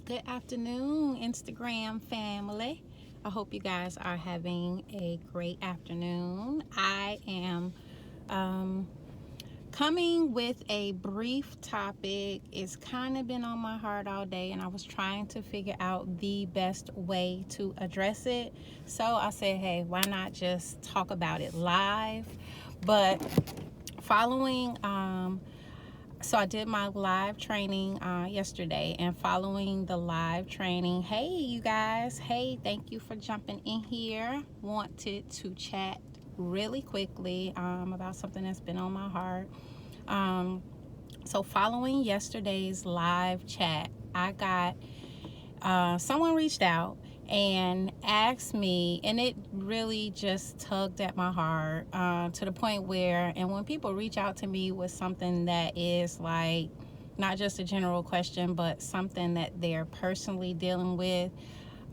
Good afternoon, Instagram family. I hope you guys are having a great afternoon. I am coming with a brief topic. It's kind of been on my heart all day, and I was trying to figure out the best way to address it. So I said, hey, why not just talk about it live? But following so I did my live training yesterday, and following the live training, hey you guys, hey, thank you for jumping in here. Wanted to chat really quickly about something that's been on my heart. So following yesterday's live chat, I got someone reached out and asked me, and it really just tugged at my heart to the point where, and when people reach out to me with something that is like not just a general question, but something that they're personally dealing with,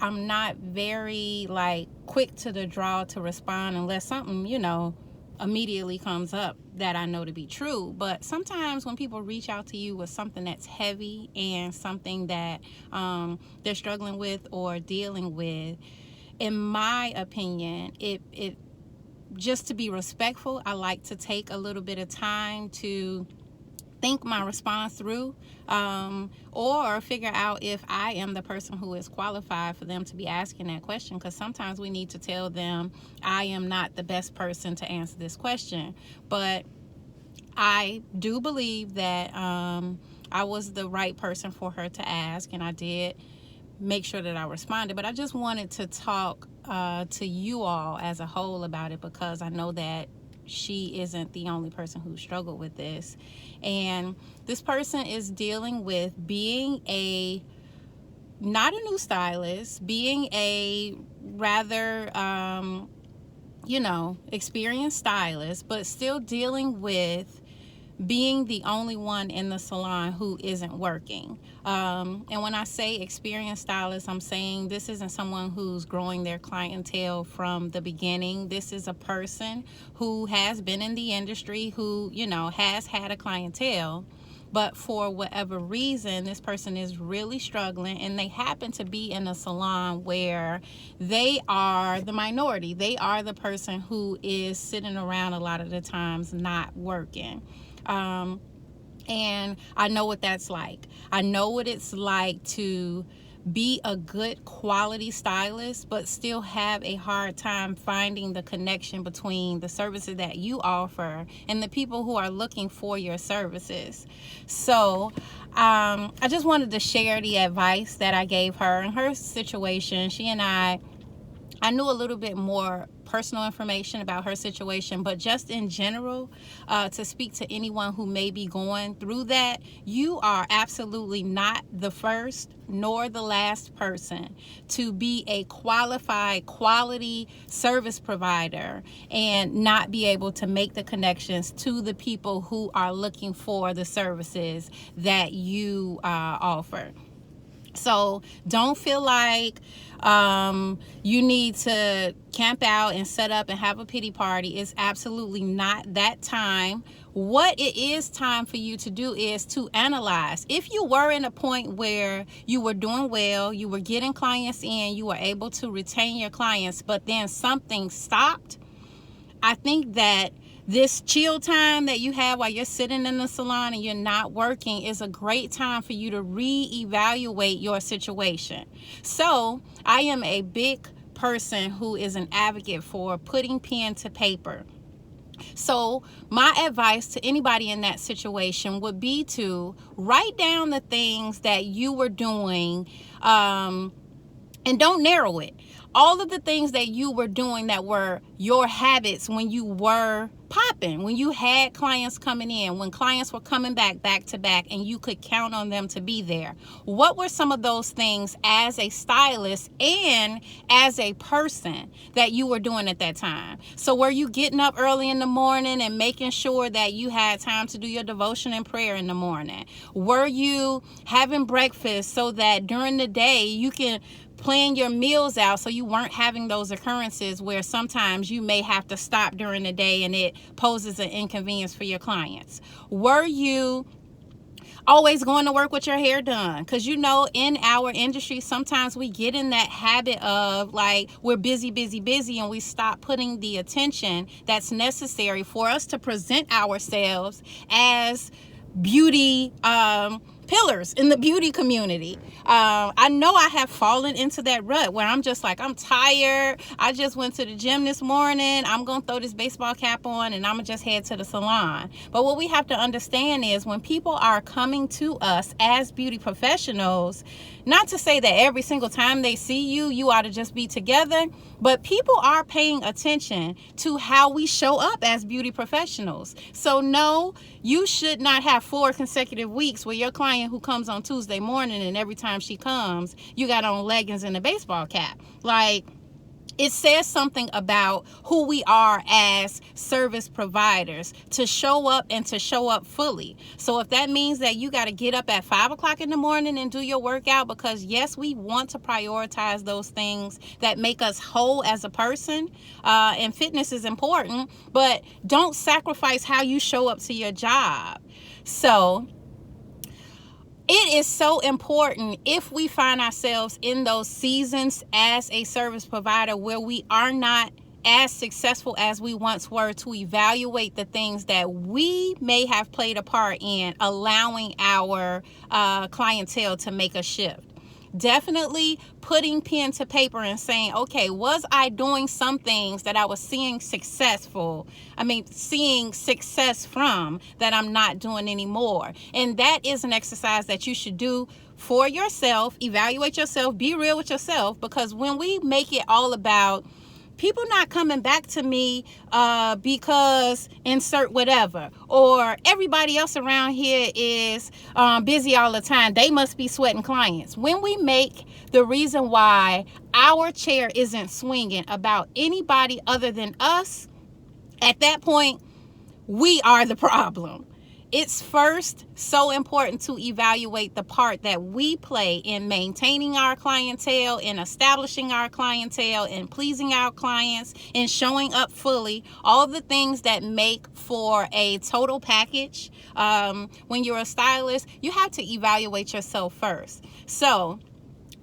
I'm not very like quick to the draw to respond unless something, immediately comes up that I know to be true. But sometimes when people reach out to you with something that's heavy and something that they're struggling with or dealing with, in my opinion, it just to be respectful, I like to take a little bit of time to think my response through, or figure out if I am the person who is qualified for them to be asking that question, because sometimes we need to tell them I am not the best person to answer this question. But I do believe that I was the right person for her to ask, and I did make sure that I responded. But I just wanted to talk to you all as a whole about it, because I know that she isn't the only person who struggled with this. And this person is dealing with being not a new stylist, being a rather experienced stylist, but still dealing with being the only one in the salon who isn't working. And when I say experienced stylist, I'm saying this isn't someone who's growing their clientele from the beginning. This is a person who has been in the industry, who, has had a clientele. But for whatever reason, this person is really struggling, and they happen to be in a salon where they are the minority. They are the person who is sitting around a lot of the times not working. And I know what that's like. I know what it's like to be a good quality stylist, but still have a hard time finding the connection between the services that you offer and the people who are looking for your services. So I just wanted to share the advice that I gave her in her situation. She and I knew a little bit more personal information about her situation, but just in general, to speak to anyone who may be going through that, you are absolutely not the first nor the last person to be a qualified quality service provider and not be able to make the connections to the people who are looking for the services that you offer. So don't feel like you need to camp out and set up and have a pity party. It's absolutely not that time. What it is time for you to do is to analyze. If you were in a point where you were doing well, you were getting clients in, you were able to retain your clients, but then something stopped, I think that this chill time that you have while you're sitting in the salon and you're not working is a great time for you to reevaluate your situation. So I am a big person who is an advocate for putting pen to paper. So my advice to anybody in that situation would be to write down the things that you were doing, and don't narrow it. All of the things that you were doing that were your habits when you were popping, when you had clients coming in, when clients were coming back to back, and you could count on them to be there. What were some of those things as a stylist and as a person that you were doing at that time? So were you getting up early in the morning and making sure that you had time to do your devotion and prayer in the morning? Were you having breakfast so that during the day you can plan your meals out so you weren't having those occurrences where sometimes you may have to stop during the day and it poses an inconvenience for your clients? Were you always going to work with your hair done. Because, you know, in our industry, sometimes we get in that habit of like, we're busy, busy, busy, and we stop putting the attention that's necessary for us to present ourselves as beauty pillars in the beauty community. I know I have fallen into that rut where I'm just like, I'm tired. I just went to the gym this morning. I'm going to throw this baseball cap on and I'm going to just head to the salon. But what we have to understand is when people are coming to us as beauty professionals, not to say that every single time they see you, you ought to just be together, but people are paying attention to how we show up as beauty professionals. So no, you should not have 4 consecutive weeks where your client who comes on Tuesday morning and every time she comes, you got on leggings and a baseball cap. Like, it says something about who we are as service providers to show up and to show up fully. So if that means that you got to get up at 5 o'clock in the morning and do your workout, because yes, we want to prioritize those things that make us whole as a person, and fitness is important, but don't sacrifice how you show up to your job. So it is so important if we find ourselves in those seasons as a service provider where we are not as successful as we once were, to evaluate the things that we may have played a part in allowing our clientele to make a shift. Definitely putting pen to paper and saying, okay, was I doing some things that I was seeing success from that I'm not doing anymore? And that is an exercise that you should do for yourself. Evaluate yourself, be real with yourself, because when we make it all about people not coming back to me because insert whatever, or everybody else around here is busy all the time, they must be sweating clients. When we make the reason why our chair isn't swinging about anybody other than us, at that point, we are the problem. It's first so important to evaluate the part that we play in maintaining our clientele, in establishing our clientele, in pleasing our clients, in showing up fully, all the things that make for a total package. When you're a stylist, you have to evaluate yourself first. So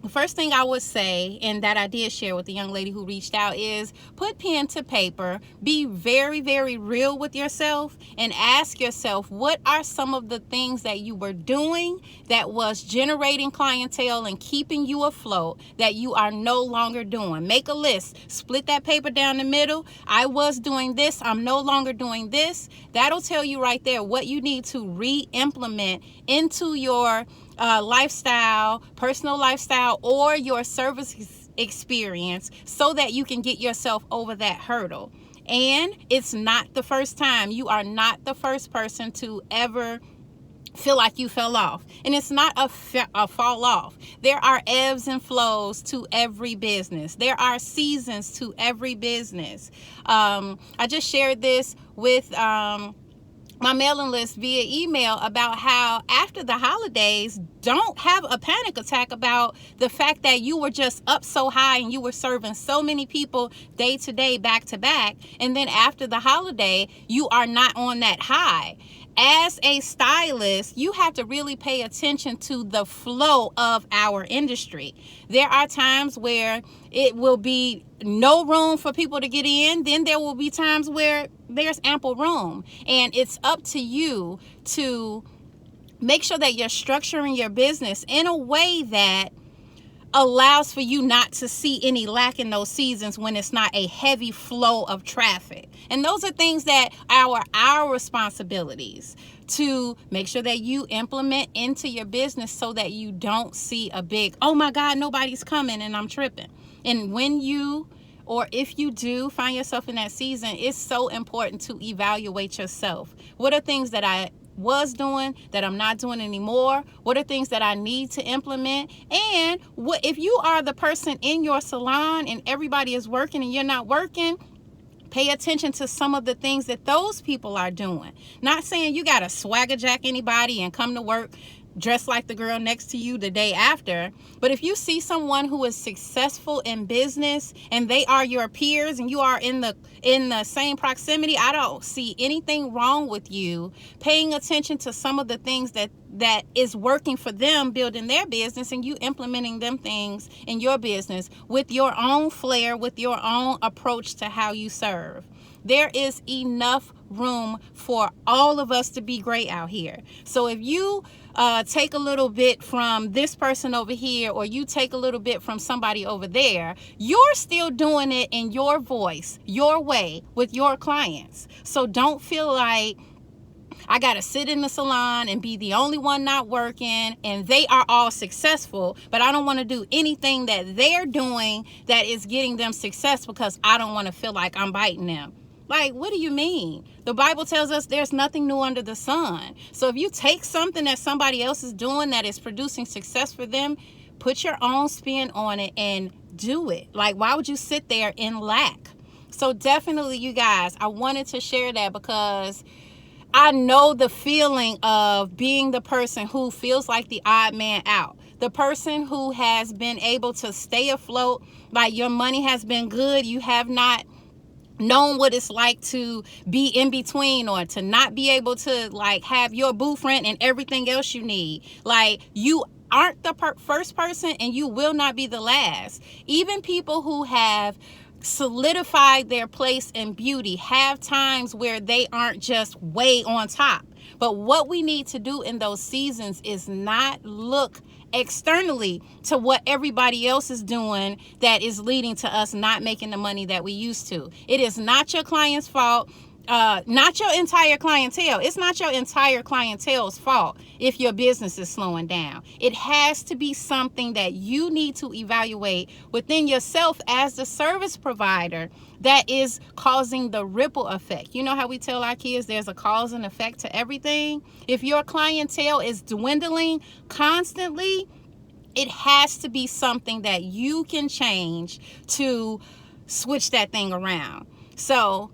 the first thing I would say, and that I did share with the young lady who reached out, is put pen to paper, be very, very real with yourself, and ask yourself, what are some of the things that you were doing that was generating clientele and keeping you afloat that you are no longer doing? Make a list, split that paper down the middle. I was doing this, I'm no longer doing this. That'll tell you right there what you need to re-implement into your lifestyle, personal lifestyle, or your service experience, so that you can get yourself over that hurdle. And it's not the first time. You are not the first person to ever feel like you fell off. And it's not a fall off. There are ebbs and flows to every business. There are seasons to every business. I just shared this with my mailing list via email about how after the holidays, don't have a panic attack about the fact that you were just up so high and you were serving so many people day to day, back to back. And then after the holiday, you are not on that high. As a stylist, you have to really pay attention to the flow of our industry. There are times where it will be no room for people to get in. Then there will be times where there's ample room. And it's up to you to make sure that you're structuring your business in a way that allows for you not to see any lack in those seasons when it's not a heavy flow of traffic. And those are things that are our responsibilities to make sure that you implement into your business, so that you don't see a big, oh my God, nobody's coming and I'm tripping. And when you, or if you do find yourself in that season, it's so important to evaluate yourself. What are things that I was doing that I'm not doing anymore? What are things that I need to implement? And what if you are the person in your salon and everybody is working and you're not working? Pay attention to some of the things that those people are doing. Not saying you got to swagger jack anybody and come to work dress like the girl next to you the day after. But if you see someone who is successful in business and they are your peers and you are in the same proximity, I don't see anything wrong with you paying attention to some of the things that is working for them building their business, and you implementing them things in your business with your own flair, with your own approach to how you serve. There is enough room for all of us to be great out here. So if you take a little bit from this person over here, or you take a little bit from somebody over there, you're still doing it in your voice, your way, with your clients. So don't feel like I gotta sit in the salon and be the only one not working, and they are all successful, but I don't want to do anything that they're doing that is getting them success because I don't want to feel like I'm biting them. Like, what do you mean? The Bible tells us there's nothing new under the sun. So if you take something that somebody else is doing that is producing success for them, put your own spin on it and do it. Like, why would you sit there in lack? So definitely, you guys, I wanted to share that because I know the feeling of being the person who feels like the odd man out. The person who has been able to stay afloat, like your money has been good. You have not known what it's like to be in between, or to not be able to like have your booth rent and everything else you need. Like, you aren't the first person, and you will not be the last. Even people who have solidified their place in beauty have times where they aren't just way on top. But what we need to do in those seasons is not look externally to what everybody else is doing that is leading to us not making the money that we used to. It is not your client's fault. Not your entire clientele. It's not your entire clientele's fault if your business is slowing down. It has to be something that you need to evaluate within yourself as the service provider that is causing the ripple effect. You know how we tell our kids there's a cause and effect to everything? If your clientele is dwindling constantly, it has to be something that you can change to switch that thing around. So,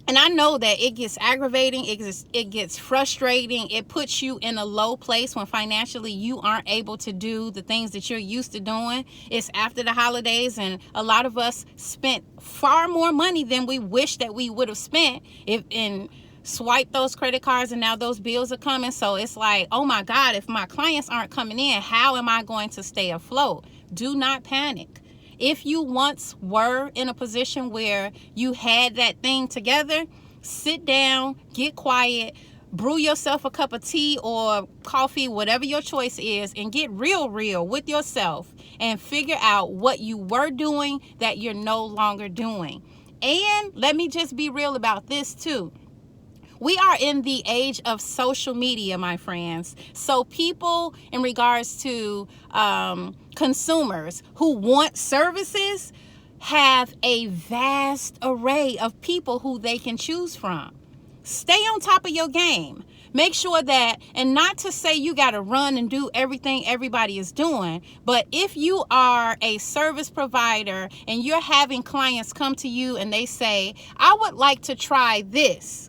and I know that it gets aggravating, it gets frustrating, it puts you in a low place when financially you aren't able to do the things that you're used to doing. It's after the holidays, and a lot of us spent far more money than we wish that we would have spent and swipe those credit cards, and now those bills are coming. So it's like, oh my God, if my clients aren't coming in, how am I going to stay afloat? Do not panic. If you once were in a position where you had that thing together, sit down, get quiet, brew yourself a cup of tea or coffee, whatever your choice is, and get real with yourself and figure out what you were doing that you're no longer doing. And let me just be real about this too. We are in the age of social media, my friends. So people, in regards to consumers who want services, have a vast array of people who they can choose from. Stay on top of your game. Make sure that, and not to say you got to run and do everything everybody is doing, but if you are a service provider and you're having clients come to you and they say, I would like to try this,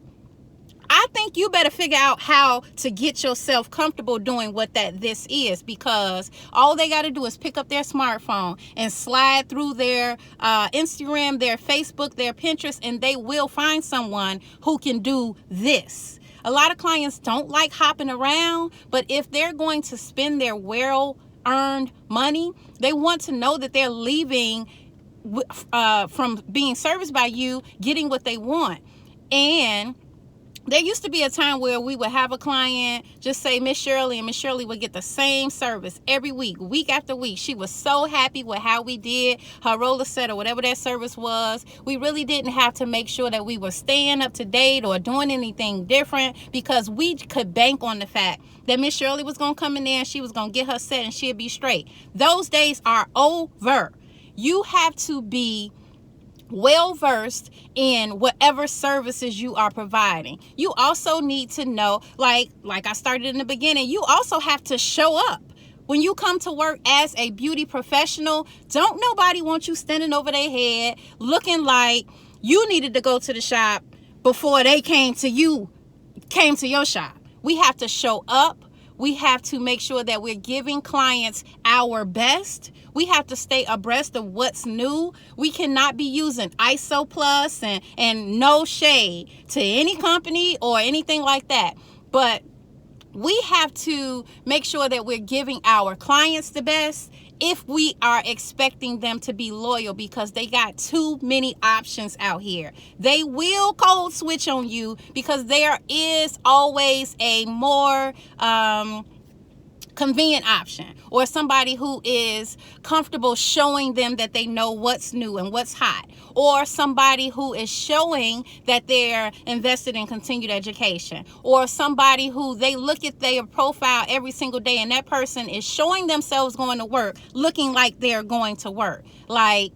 I think you better figure out how to get yourself comfortable doing what this is, because all they got to do is pick up their smartphone and slide through their Instagram, their Facebook, their Pinterest, and they will find someone who can do this. A lot of clients don't like hopping around, but if they're going to spend their well-earned money, they want to know that they're leaving from being serviced by you, getting what they want. And there used to be a time where we would have a client just say Miss Shirley, and Miss Shirley would get the same service every week, week after week. She was so happy with how we did her roller set or whatever that service was. We really didn't have to make sure that we were staying up to date or doing anything different, because we could bank on the fact that Miss Shirley was going to come in there and she was going to get her set and she'd be straight. Those days are over. You have to be well versed in whatever services you are providing. You also need to know, like I started in the beginning, you also have to show up. When you come to work as a beauty professional, don't nobody want you standing over their head looking like you needed to go to the shop before they came to your shop. We have to show up. We have to make sure that we're giving clients our best. We have to stay abreast of what's new. We cannot be using ISO Plus and no shade to any company or anything like that. But we have to make sure that we're giving our clients the best if we are expecting them to be loyal, because they got too many options out here. They will code switch on you because there is always a more convenient option, or somebody who is comfortable showing them that they know what's new and what's hot, or somebody who is showing that they're invested in continued education, or somebody who they look at their profile every single day and that person is showing themselves going to work looking like they're going to work. Like,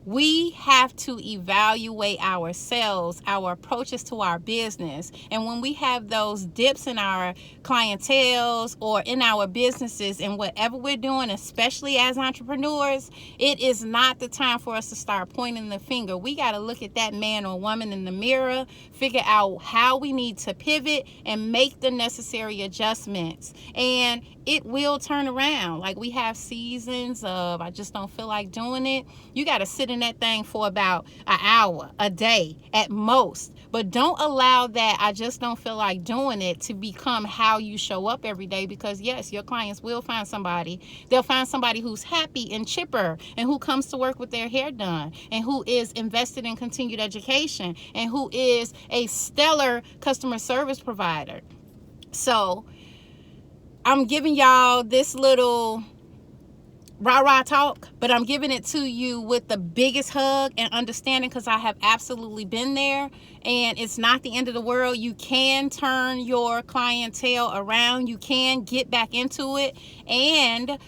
we have to evaluate ourselves, our approaches to our business. And when we have those dips in our clienteles or in our businesses and whatever we're doing, especially as entrepreneurs, it is not the time for us to start pointing the finger. We got to look at that man or woman in the mirror, figure out how we need to pivot and make the necessary adjustments. And it will turn around. Like, we have seasons of I just don't feel like doing it. You got to sit in that thing for about an hour, a day at most. But don't allow that I just don't feel like doing it to become how you show up every day, because yes, your clients will find somebody. They'll find somebody who's happy and chipper and who comes to work with their hair done and who is invested in continued education and who is a stellar customer service provider. So I'm giving y'all this little rah-rah talk, but I'm giving it to you with the biggest hug and understanding, because I have absolutely been there, and it's not the end of the world. You can turn your clientele around. You can get back into it, and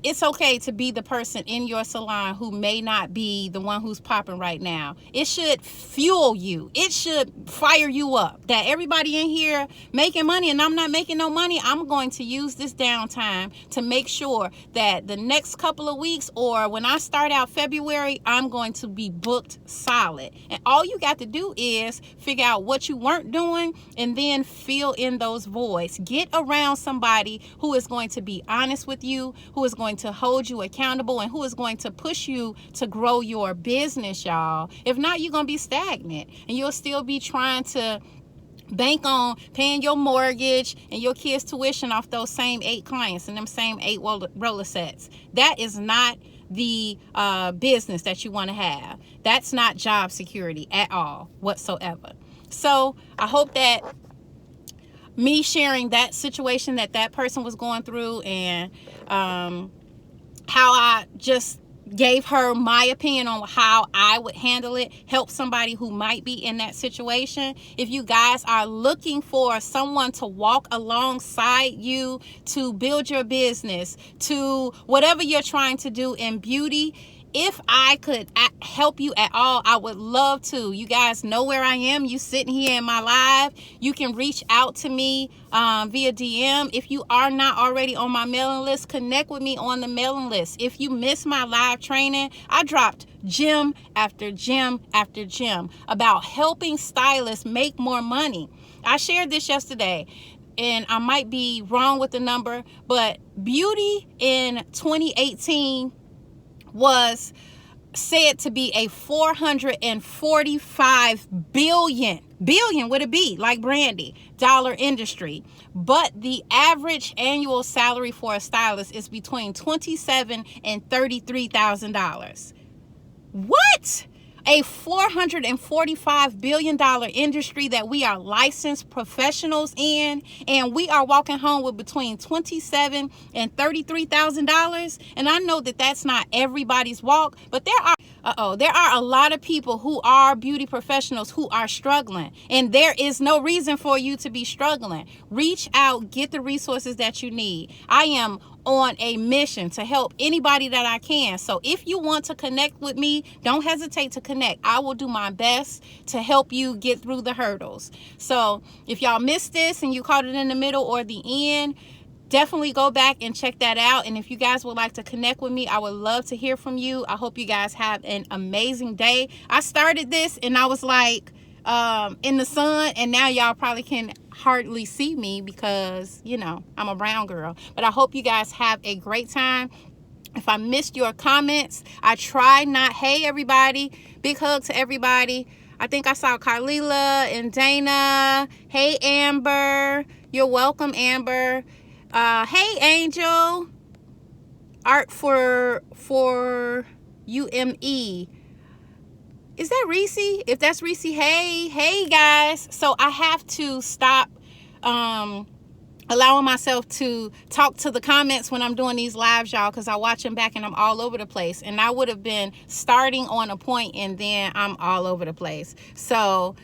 it's okay to be the person in your salon who may not be the one who's popping right now. It should fuel you. It should fire you up that everybody in here making money and I'm not making no money. I'm going to use this downtime to make sure that the next couple of weeks, or when I start out February, I'm going to be booked solid. And all you got to do is figure out what you weren't doing and then fill in those voids. Get around somebody who is going to be honest with you, who is going to hold you accountable, and who is going to push you to grow your business, y'all. If not, you're going to be stagnant and you'll still be trying to bank on paying your mortgage and your kids' tuition off those same 8 clients and them same 8 roller sets. That is not the business that you want to have. That's not job security at all whatsoever. So I hope that me sharing that situation that person was going through, and how I just gave her my opinion on how I would handle it, help somebody who might be in that situation. If you guys are looking for someone to walk alongside you to build your business, to whatever you're trying to do in beauty, if I could help you at all, I would love to. You guys know where I am. You sitting here in my live. You can reach out to me via DM. If you are not already on my mailing list, connect with me on the mailing list. If you miss my live training, I dropped gem after gem after gem about helping stylists make more money. I shared this yesterday, and I might be wrong with the number, but beauty in 2018 was said to be a 445 billion with a B, like Brandy, dollar industry. But the average annual salary for a stylist is between $27,000 and $33,000. What? A $445 billion industry that we are licensed professionals in, and we are walking home with between $27,000 and $33,000. And I know that that's not everybody's walk, but there are a lot of people who are beauty professionals who are struggling, and there is no reason for you to be struggling. Reach out, get the resources that you need. I am on a mission to help anybody that I can. So if you want to connect with me, don't hesitate to connect. I will do my best to help you get through the hurdles. So if y'all missed this and you caught it in the middle or the end, definitely go back and check that out. And if you guys would like to connect with me, I would love to hear from you. I hope you guys have an amazing day. I started this and I was like in the sun, and now y'all probably can hardly see me because, you know, I'm a brown girl. But I hope you guys have a great time. If I missed your comments, I try not. Hey, everybody. Big hug to everybody. I think I saw Carlila and Dana. Hey, Amber. You're welcome, Amber. Hey, Angel. Art for UME. Is that Reese? If that's Reese, hey guys. So I have to stop allowing myself to talk to the comments when I'm doing these lives, y'all, because I watch them back and I'm all over the place. And I would have been starting on a point and then I'm all over the place. So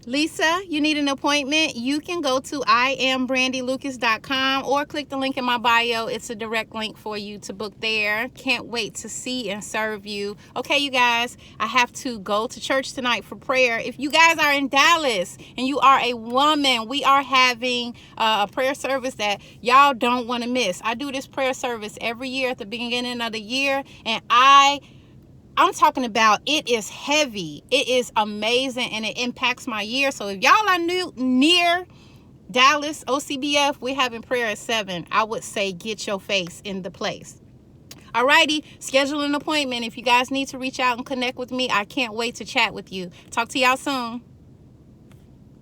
Lisa, you need an appointment, you can go to iambrandylucas.com or click the link in my bio. It's a direct link for you to book there. Can't wait to see and serve you. Okay, you guys, I have to go to church tonight for prayer. If you guys are in Dallas and you are a woman, we are having a prayer service that y'all don't want to miss. I do this prayer service every year at the beginning of the year, and I'm talking about, it is heavy. It is amazing, and it impacts my year. So if y'all are near Dallas, OCBF, we're having prayer at 7. I would say get your face in the place. Alrighty, schedule an appointment. If you guys need to reach out and connect with me, I can't wait to chat with you. Talk to y'all soon.